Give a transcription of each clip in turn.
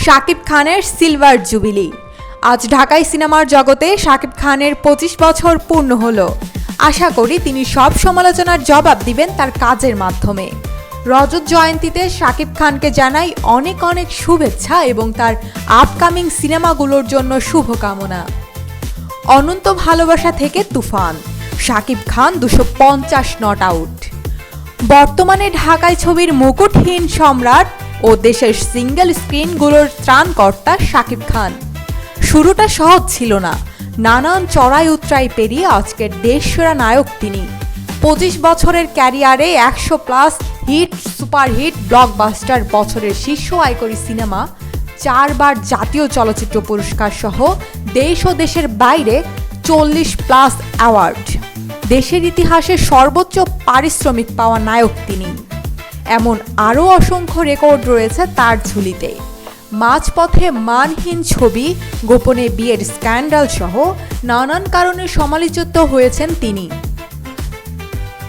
শাকিব খানের silver jubilee. আজ ঢাকাই সিনেমার জগতে শাকিব খানের 25 বছর পূর্ণ হলো। আশা করি তিনি সব সমালোচনার জবাব দিবেন তার কাজের মাধ্যমে। রজত জয়ন্তীতে শাকিব খানকে জানাই অনেক অনেক শুভেচ্ছা এবং তার আপকামিং সিনেমাগুলোর জন্য শুভকামনা। অনন্ত ভালোবাসা থেকে তুফান, শাকিব খান 250 নট আউট। বর্তমানে ঢাকাই ছবির মুকুটহীন সম্রাট ও দেশের সিঙ্গেল স্ক্রিনগুলোর ত্রাণকর্তা শাকিব খান। শুরুটা সহজ ছিল না, নানান চড়াই উতরাই পেরিয়ে আজকের দেশসেরা নায়ক তিনি। 25 বছরের ক্যারিয়ারে 100+ হিট, সুপারহিট, ব্লকবাস্টার, বছরের শীর্ষ আয়করী সিনেমা, 4 বার জাতীয় চলচ্চিত্র পুরস্কার সহ দেশ ও দেশের বাইরে 40+ অ্যাওয়ার্ড। দেশের ইতিহাসে সর্বোচ্চ পারিশ্রমিক পাওয়া নায়ক তিনি। এমন আরও অসংখ্য রেকর্ড রয়েছে তার ঝুলিতে। মাঝপথে মানহীন ছবি, গোপনে বিয়ের স্ক্যান্ডাল সহ নানান কারণে সমালোচিত হয়েছেন তিনি।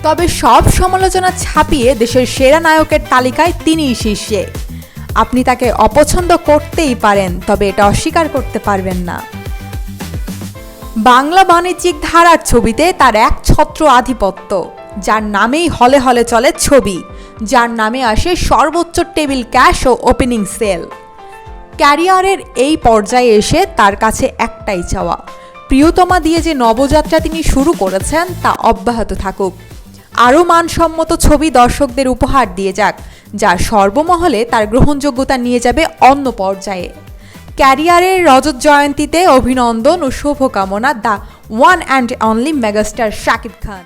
তবে সব সমালোচনা ছাপিয়ে দেশের সেরা নায়কের তালিকায় তিনিই শীর্ষে। আপনি তাকে অপছন্দ করতেই পারেন, তবে এটা অস্বীকার করতে পারবেন না। বাংলা বাণিজ্যিক ধারার ছবিতে তার একছত্র আধিপত্য, যার নামেই হলে হলে চলে ছবি, যার নামে আসে সর্বোচ্চ টেবিল ক্যাশ ও ওপেনিং সেল। ক্যারিয়ারের এই পর্যায়ে এসে তার কাছে একটাই চাওয়া, প্রিয়তমা দিয়ে যে নবযাত্রা তিনি শুরু করেছেন তা অব্যাহত থাকুক। আরও মানসম্মত ছবি দর্শকদের উপহার দিয়ে যাক, যা সর্বমহলে তার গ্রহণযোগ্যতা নিয়ে যাবে অন্য পর্যায়ে। ক্যারিয়ারের রজত জয়ন্তীতে অভিনন্দন ও শুভকামনা the one and only megastar Shakib Khan.